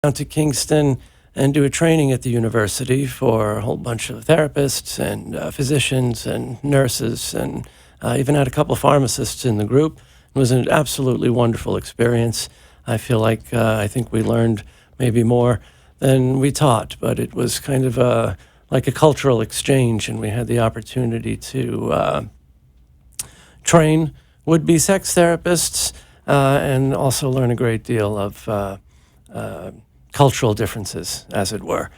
down to Kingston and do a training at the university for a whole bunch of therapists and physicians and nurses, and even had a couple of pharmacists in the group. It was an absolutely wonderful experience. I feel like I think we learned maybe more than we taught, but it was kind of like a cultural exchange, and we had the opportunity to train would-be sex therapists and also learn a great deal of cultural differences, as it were.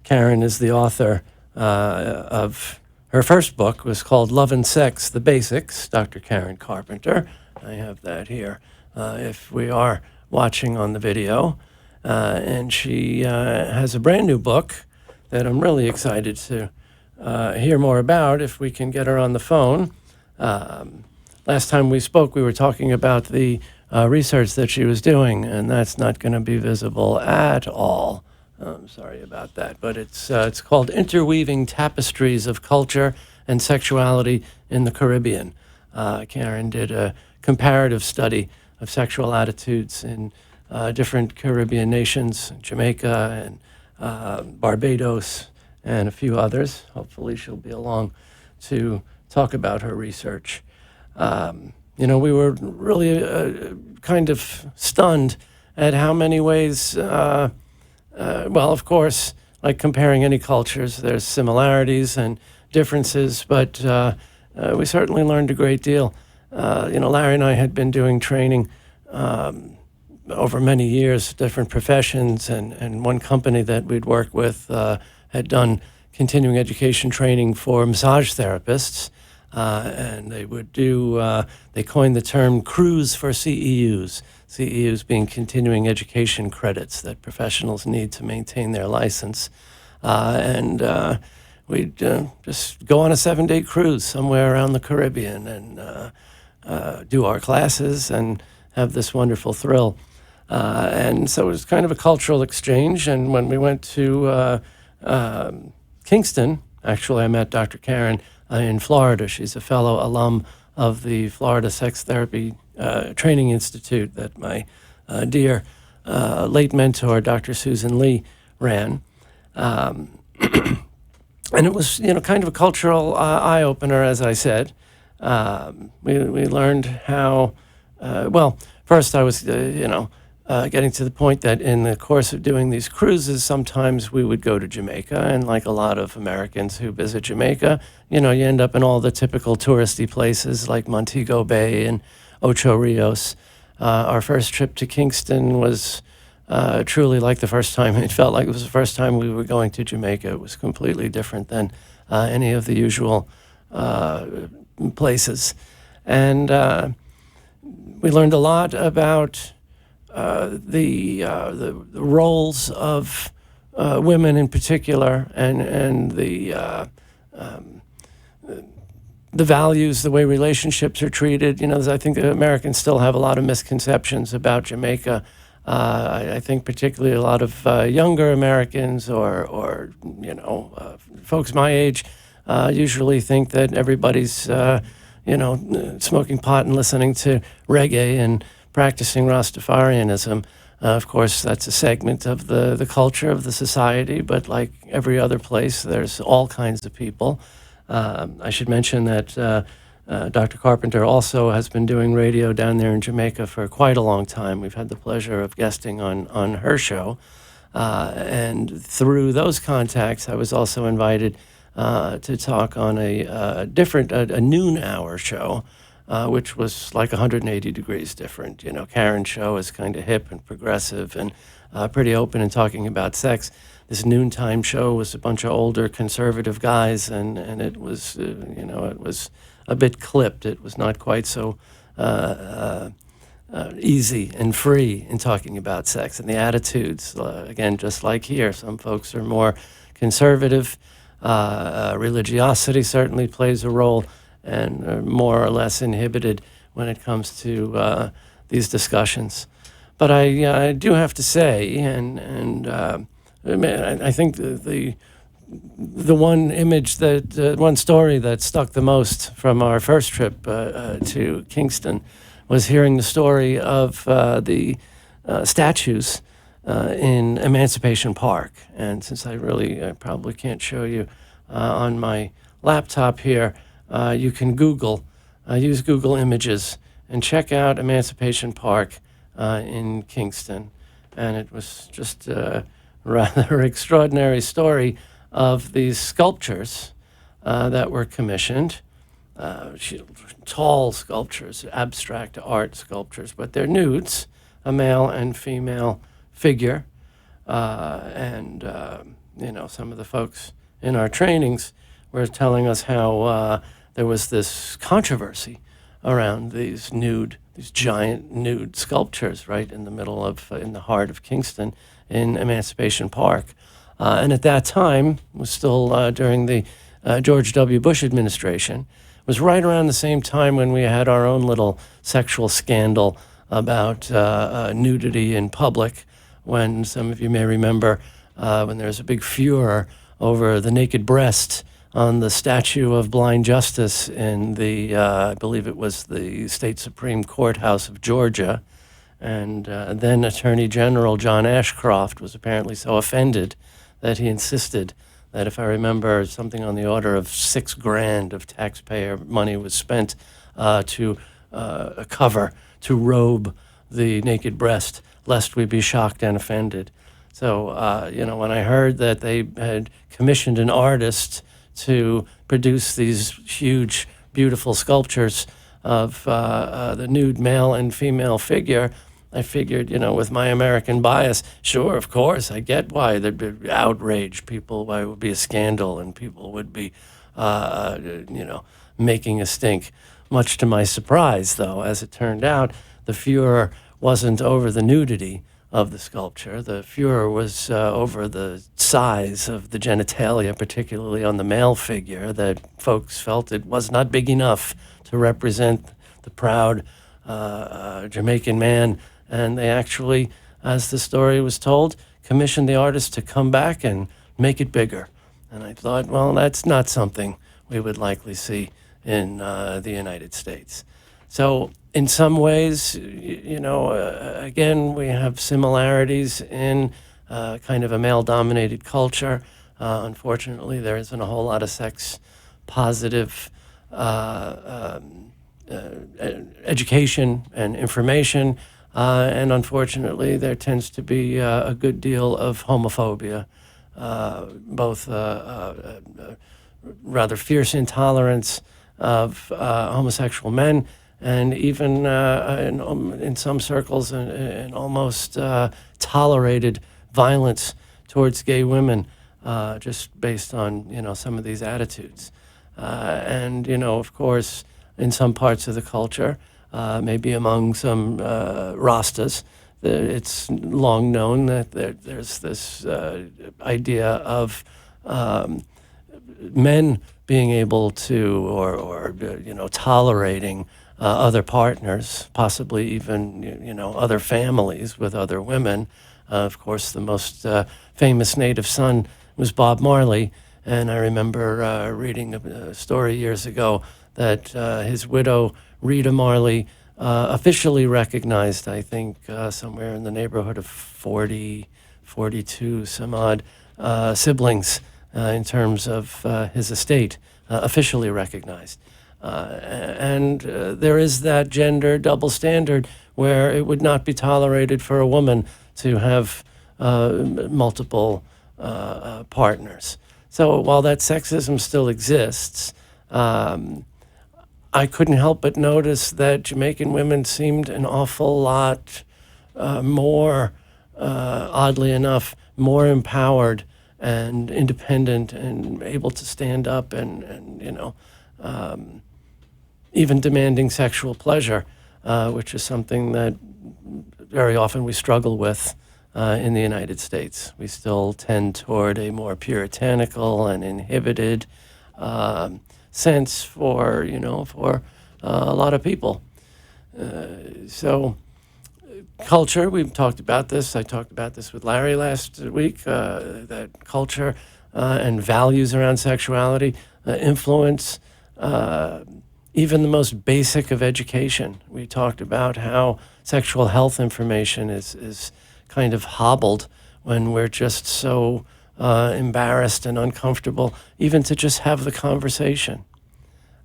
Karen is the author of her first book, was called Love and Sex, The Basics, Dr. Karen Carpenter. I have that here if we are watching on the video. And she has a brand new book that I'm really excited to hear more about if we can get her on the phone. Last time we spoke, we were talking about the research that she was doing, and that's not going to be visible at all. I'm sorry about that, but it's called Interweaving Tapestries of Culture and Sexuality in the Caribbean. Karen did a comparative study of sexual attitudes in different Caribbean nations, Jamaica and Barbados, and a few others. Hopefully she'll be along to talk about her research. We were really kind of stunned at how many ways, well, of course, like comparing any cultures, there's similarities and differences, but we certainly learned a great deal. Larry and I had been doing training over many years, different professions, and one company that we'd worked with had done continuing education training for massage therapists. And they would do, they coined the term cruise for CEUs, CEUs being continuing education credits that professionals need to maintain their license. And we'd just go on a 7-day cruise somewhere around the Caribbean and do our classes and have this wonderful thrill. And so it was kind of a cultural exchange. And when we went to Kingston, actually I met Dr. Karen in Florida. She's a fellow alum of the Florida Sex Therapy Training Institute that my dear late mentor, Dr. Susan Lee, ran. And it was, kind of a cultural eye-opener, as I said. We learned how, first I was, getting to the point that in the course of doing these cruises, sometimes we would go to Jamaica, and like a lot of Americans who visit Jamaica, you end up in all the typical touristy places like Montego Bay and Ocho Rios. Our first trip to Kingston was truly like the first time. It felt like it was the first time we were going to Jamaica. It was completely different than any of the usual places. And we learned a lot about the roles of women in particular, and the values, the way relationships are treated. I think that Americans still have a lot of misconceptions about Jamaica. I think particularly a lot of younger Americans or folks my age usually think that everybody's smoking pot and listening to reggae and practicing Rastafarianism. Of course, that's a segment of the culture of the society, but like every other place, there's all kinds of people. I should mention that Dr. Carpenter also has been doing radio down there in Jamaica for quite a long time. We've had the pleasure of guesting on her show. And through those contacts, I was also invited to talk on a noon hour show, which was like 180 degrees different. Karen's show is kind of hip and progressive and pretty open and talking about sex. This noontime show was a bunch of older conservative guys, and it was, it was a bit clipped. It was not quite so easy and free in talking about sex and the attitudes. Again, just like here, some folks are more conservative. Religiosity certainly plays a role, and are more or less inhibited when it comes to these discussions. But I do have to say, and I think the one image one story that stuck the most from our first trip to Kingston was hearing the story of the statues in Emancipation Park. And since I probably can't show you on my laptop here, you can use Google Images and check out Emancipation Park in Kingston. And it was just a rather extraordinary story of these sculptures that were commissioned. Tall sculptures, abstract art sculptures, but they're nudes, a male and female figure. Some of the folks in our trainings were telling us how there was this controversy around these giant nude sculptures right in the heart of Kingston in Emancipation Park. And at that time, was still during the George W. Bush administration, was right around the same time when we had our own little sexual scandal about nudity in public, when some of you may remember when there was a big furor over the naked breast on the statue of blind justice in I believe it was the State Supreme Courthouse of Georgia. And then Attorney General John Ashcroft was apparently so offended that he insisted that, if I remember, something on the order of $6,000 of taxpayer money was spent to robe the naked breast, lest we be shocked and offended. So, when I heard that they had commissioned an artist to produce these huge, beautiful sculptures of the nude male and female figure, I figured, with my American bias, sure, of course, I get why there'd be outrage. Why it would be a scandal and people would be, making a stink. Much to my surprise, though, as it turned out, the furor wasn't over the nudity of the sculpture. The furor was over the size of the genitalia, particularly on the male figure, that folks felt it was not big enough to represent the proud Jamaican man. And they actually, as the story was told, commissioned the artist to come back and make it bigger. And I thought, well, that's not something we would likely see in the United States. So in some ways, again, we have similarities in kind of a male-dominated culture. Unfortunately, there isn't a whole lot of sex-positive education and information. And unfortunately, there tends to be a good deal of homophobia, both rather fierce intolerance of homosexual men, and even in some circles, an almost tolerated violence towards gay women, just based on some of these attitudes. And of course, in some parts of the culture, maybe among some Rastas, it's long known that there's this idea of men being able to, or tolerating other partners, possibly even other families with other women. Of course, the most famous native son was Bob Marley, and I remember reading a story years ago that his widow, Rita Marley, officially recognized, I think, somewhere in the neighborhood of 42 some odd siblings in terms of his estate, officially recognized. And there is that gender double standard where it would not be tolerated for a woman to have multiple partners. So while that sexism still exists, I couldn't help but notice that Jamaican women seemed an awful lot more, oddly enough, more empowered and independent and able to stand up and even demanding sexual pleasure, which is something that very often we struggle with in the United States. We still tend toward a more puritanical and inhibited sense for a lot of people. So culture, we've talked about this. I talked about this with Larry last week, that culture and values around sexuality influence even the most basic of education. We talked about how sexual health information is kind of hobbled when we're just so embarrassed and uncomfortable, even to just have the conversation.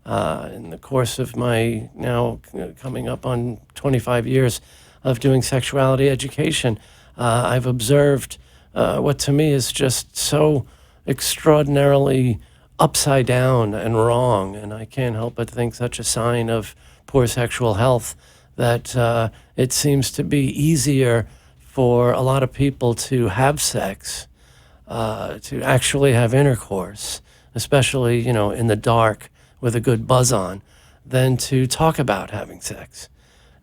In the course of my now coming up on 25 years of doing sexuality education, I've observed what to me is just so extraordinarily upside down and wrong, and I can't help but think such a sign of poor sexual health that it seems to be easier for a lot of people to have sex, to actually have intercourse, especially, in the dark with a good buzz on, than to talk about having sex.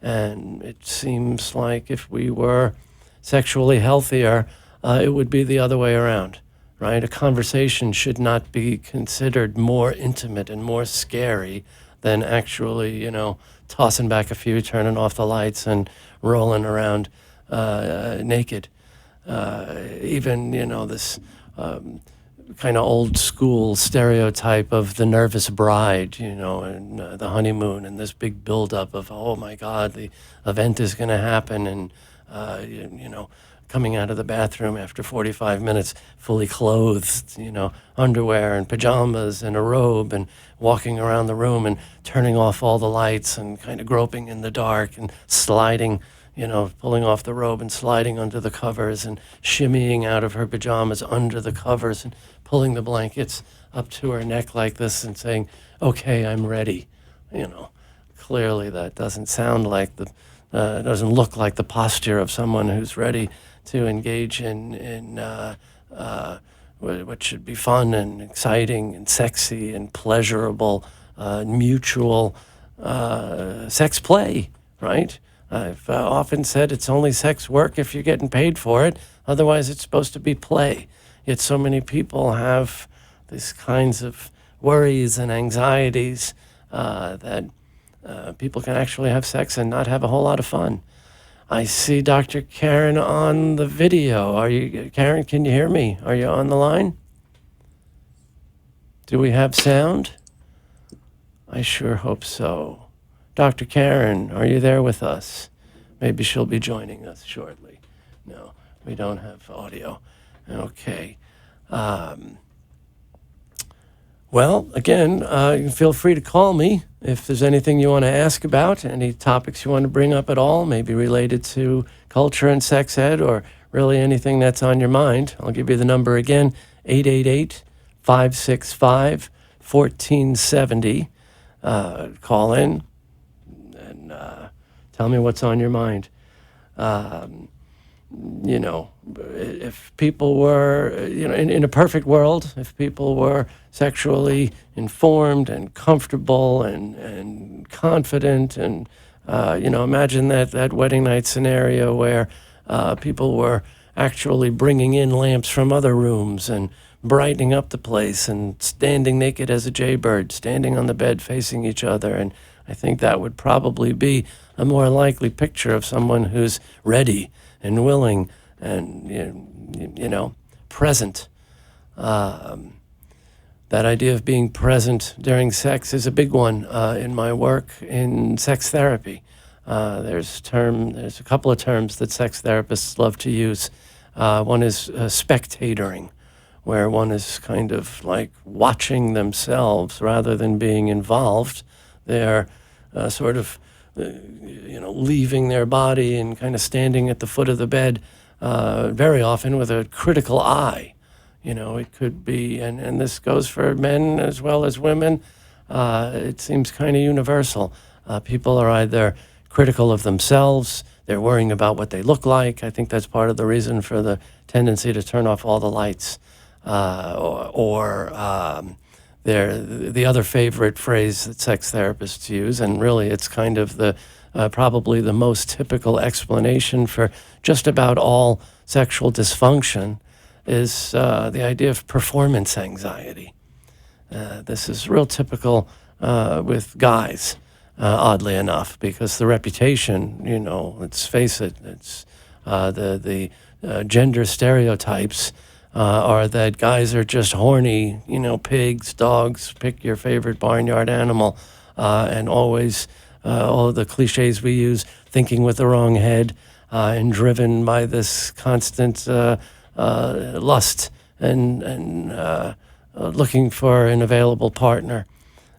And it seems like if we were sexually healthier, it would be the other way around, right? A conversation should not be considered more intimate and more scary than actually, tossing back a few, turning off the lights, and rolling around naked. Even, this kind of old school stereotype of the nervous bride, and the honeymoon, and this big buildup of, oh my God, the event is going to happen, and, coming out of the bathroom after 45 minutes fully clothed, underwear and pajamas and a robe, and walking around the room and turning off all the lights and kind of groping in the dark and sliding, pulling off the robe and sliding under the covers and shimmying out of her pajamas under the covers and pulling the blankets up to her neck like this and saying, okay, I'm ready. Clearly that doesn't sound like doesn't look like the posture of someone who's ready to engage in what should be fun and exciting and sexy and pleasurable, mutual sex play, right? I've often said it's only sex work if you're getting paid for it. Otherwise, it's supposed to be play. Yet so many people have these kinds of worries and anxieties that people can actually have sex and not have a whole lot of fun. I see Dr. Karen on the video. Karen, can you hear me? Are you on the line? Do we have sound? I sure hope so. Dr. Karen, are you there with us? Maybe she'll be joining us shortly. No, we don't have audio. Okay. Well, again, you can feel free to call me if there's anything you want to ask about, any topics you want to bring up at all, maybe related to culture and sex ed, or really anything that's on your mind. I'll give you the number again, 888-565-1470. Call in and tell me what's on your mind. If people were, in a perfect world, if people were sexually informed and comfortable and confident and, imagine that wedding night scenario where people were actually bringing in lamps from other rooms and brightening up the place and standing naked as a jaybird, standing on the bed facing each other. And I think that would probably be a more likely picture of someone who's ready and willing and, present. That idea of being present during sex is a big one in my work in sex therapy. There's a couple of terms that sex therapists love to use. One is spectatoring, where one is kind of like watching themselves rather than being involved. They're sort of leaving their body and kind of standing at the foot of the bed, very often with a critical eye. It could be, and this goes for men as well as women. It seems kind of universal. People are either critical of themselves, they're worrying about what they look like. I think that's part of the reason for the tendency to turn off all the lights. The other favorite phrase that sex therapists use, and really it's kind of the probably the most typical explanation for just about all sexual dysfunction, is the idea of performance anxiety. This is real typical with guys, oddly enough, because the reputation, let's face it, it's the gender stereotypes are that guys are just horny, pigs, dogs, pick your favorite barnyard animal, and always all the cliches we use, thinking with the wrong head, and driven by this constant lust and looking for an available partner.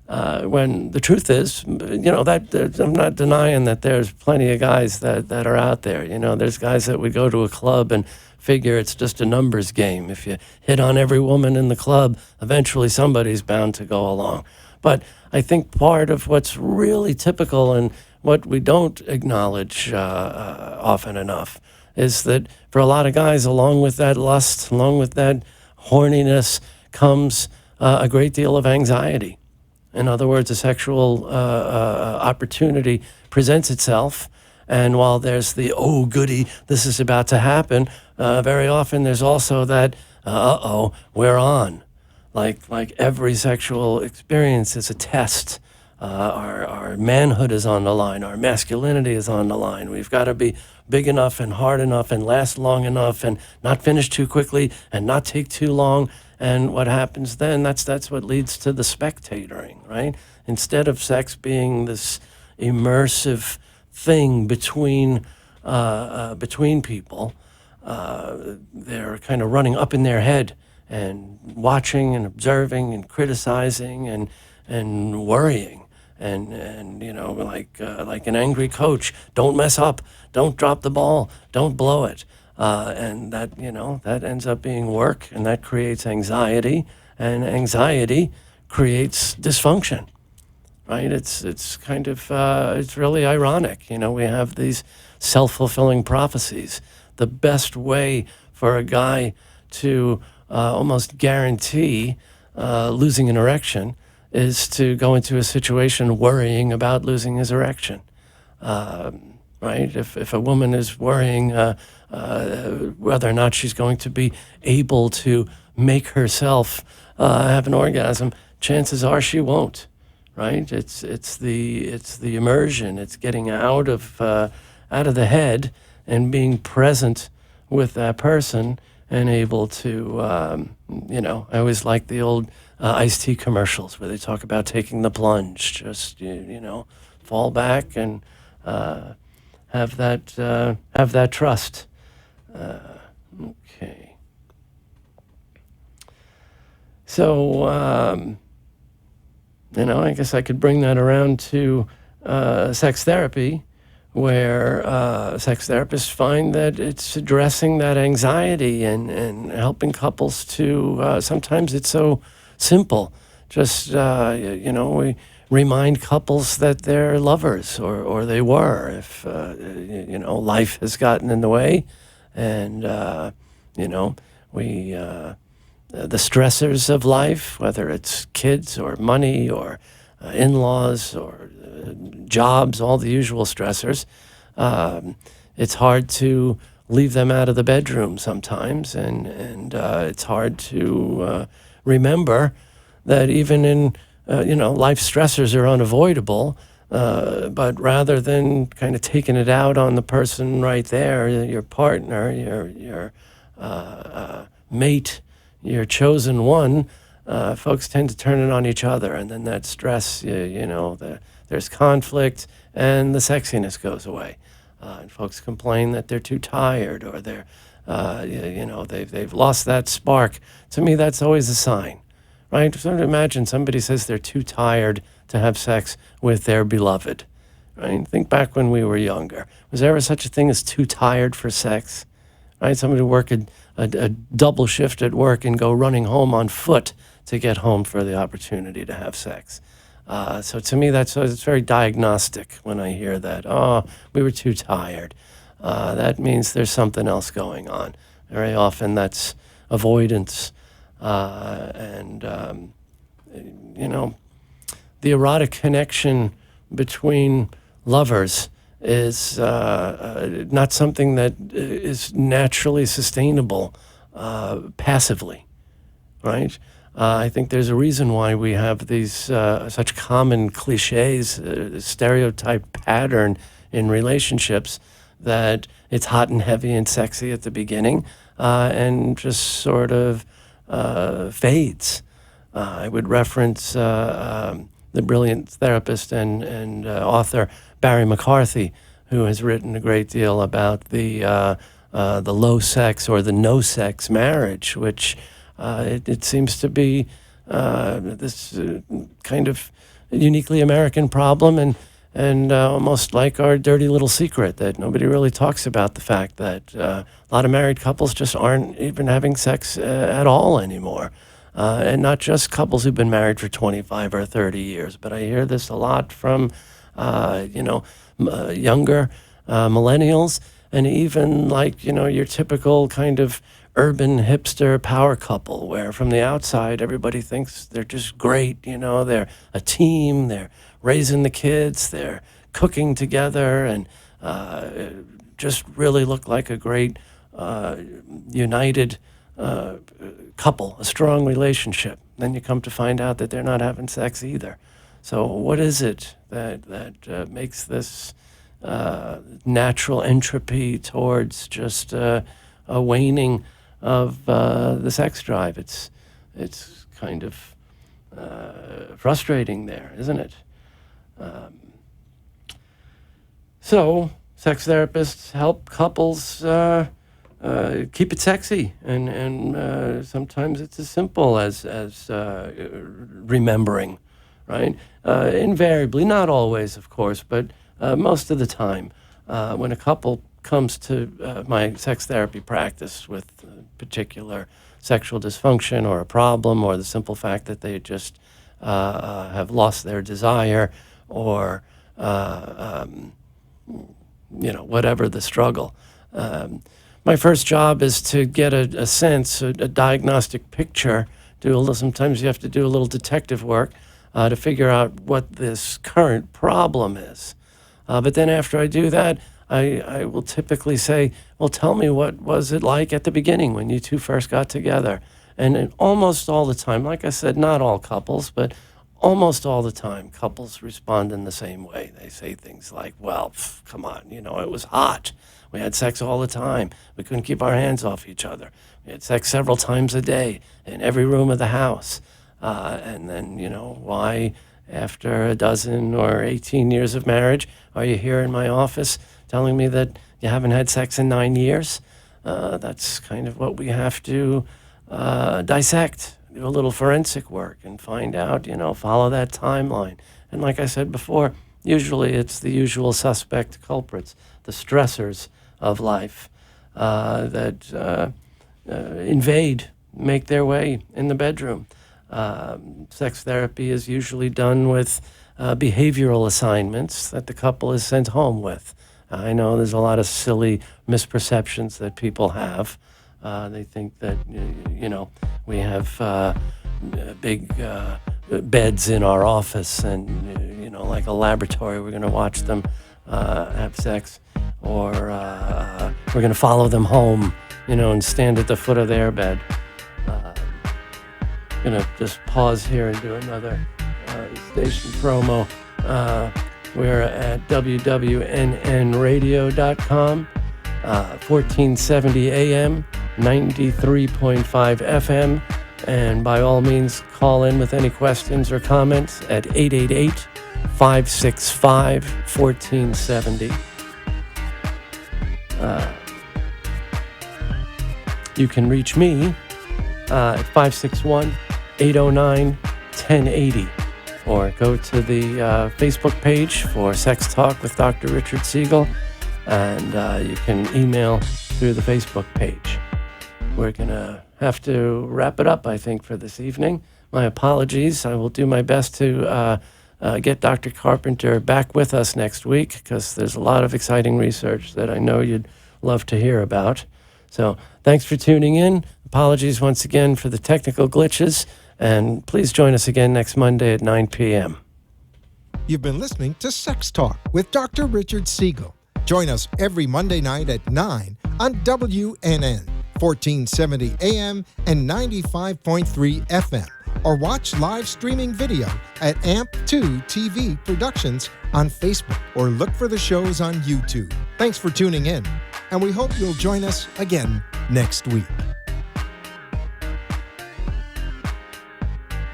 When the truth is, that I'm not denying that there's plenty of guys that are out there. There's guys that would go to a club and figure it's just a numbers game. If you hit on every woman in the club, eventually somebody's bound to go along. But I think part of what's really typical and what we don't acknowledge often enough is that for a lot of guys, along with that lust, along with that horniness, comes a great deal of anxiety. In other words, a sexual opportunity presents itself, and while there's the, oh, goody, this is about to happen, very often there's also that, uh-oh, we're on. Like every sexual experience is a test. Our manhood is on the line. Our masculinity is on the line. We've got to be big enough and hard enough and last long enough and not finish too quickly and not take too long. And what happens then, that's what leads to the spectatoring, right? Instead of sex being this immersive thing between people, they're kind of running up in their head and watching and observing and criticizing and worrying. And like an angry coach, don't mess up, don't drop the ball, don't blow it. And that, that ends up being work, and that creates anxiety, and anxiety creates dysfunction, right? It's kind of, it's really ironic. We have these self-fulfilling prophecies. The best way for a guy to almost guarantee losing an erection is to go into a situation worrying about losing his erection. Right? If a woman is worrying whether or not she's going to be able to make herself have an orgasm, chances are she won't. Right? It's the immersion. It's getting out of the head and being present with that person and able to, I always like the old iced tea commercials where they talk about taking the plunge. Just fall back and have that trust. Okay. So I guess I could bring that around to sex therapy, where sex therapists find that it's addressing that anxiety and helping couples to. Sometimes it's so simple. Just we remind couples that they're lovers, or they were, if life has gotten in the way, and we the stressors of life, whether it's kids or money or in-laws or jobs, all the usual stressors. It's hard to leave them out of the bedroom sometimes, and it's hard to remember that even in life stressors are unavoidable, but rather than kind of taking it out on the person right there, your partner, your mate, your chosen one, folks tend to turn it on each other, and then that stress, there's conflict, and the sexiness goes away. And folks complain that they're too tired, or they're, they've lost that spark. To me, that's always a sign. Right? So imagine somebody says they're too tired to have sex with their beloved. Right? Think back when we were younger. Was there ever such a thing as too tired for sex? Right? Somebody would work a double shift at work and go running home on foot to get home for the opportunity to have sex. So to me, it's very diagnostic when I hear that. Oh, we were too tired. That means there's something else going on. Very often that's avoidance. The erotic connection between lovers is not something that is naturally sustainable passively, right? I think there's a reason why we have these such common cliches, stereotype pattern in relationships, that it's hot and heavy and sexy at the beginning, and just sort of fades. I would reference the brilliant therapist and author Barry McCarthy, who has written a great deal about the low sex or the no sex marriage, which it seems to be this kind of uniquely American problem, and almost like our dirty little secret that nobody really talks about, the fact that a lot of married couples just aren't even having sex at all anymore. And not just couples who've been married for 25 or 30 years, but I hear this a lot from, younger millennials, and even like, your typical kind of urban hipster power couple, where from the outside everybody thinks they're just great. They're a team, they're raising the kids, they're cooking together, and just really look like a great united couple, a strong relationship. Then you come to find out that they're not having sex either. So what is it that makes this natural entropy towards just a waning of the sex drive? It's kind of frustrating there, isn't it? So sex therapists help couples keep it sexy, and sometimes it's as simple as remembering, right? Invariably, not always, of course, but most of the time, when a couple comes to my sex therapy practice with particular sexual dysfunction or a problem, or the simple fact that they just have lost their desire, or whatever the struggle. My first job is to get a sense, a diagnostic picture. Sometimes you have to do a little detective work to figure out what this current problem is. But then after I do that, I will typically say, well, tell me, what was it like at the beginning when you two first got together? And almost all the time, like I said, not all couples, but almost all the time, couples respond in the same way. They say things like, well, come on, it was hot. We had sex all the time. We couldn't keep our hands off each other. We had sex several times a day in every room of the house. And then, why, after a dozen or 18 years of marriage, are you here in my office telling me that you haven't had sex in 9 years? That's kind of what we have to dissect, do a little forensic work and find out, follow that timeline. And like I said before, usually it's the usual suspect culprits, the stressors of life that make their way in the bedroom. Sex therapy is usually done with behavioral assignments that the couple is sent home with. I know there's a lot of silly misperceptions that people have. They think that, we have big beds in our office and, like a laboratory, we're going to watch them have sex, or we're going to follow them home, and stand at the foot of their bed. Going to just pause here and do another station promo. We're at wwnnradio.com, 1470 AM, 93.5 FM. And by all means, call in with any questions or comments at 888-565-1470. You can reach me at 561-809-1080, or go to the Facebook page for Sex Talk with Dr. Richard Spiegel, and you can email through the Facebook page. We're going to have to wrap it up, I think, for this evening. My apologies. I will do my best to get Dr. Carpenter back with us next week, because there's a lot of exciting research that I know you'd love to hear about. So thanks for tuning in. Apologies once again for the technical glitches, and please join us again next Monday at 9 p.m. You've been listening to Sex Talk with Dr. Richard Spiegel. Join us every Monday night at 9 on WNN, 1470 AM and 95.3 FM. Or watch live streaming video at AMP2 TV Productions on Facebook, or look for the shows on YouTube. Thanks for tuning in, and we hope you'll join us again next week.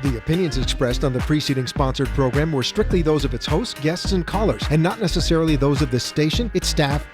The opinions expressed on the preceding sponsored program were strictly those of its hosts, guests, and callers, and not necessarily those of this station, its staff,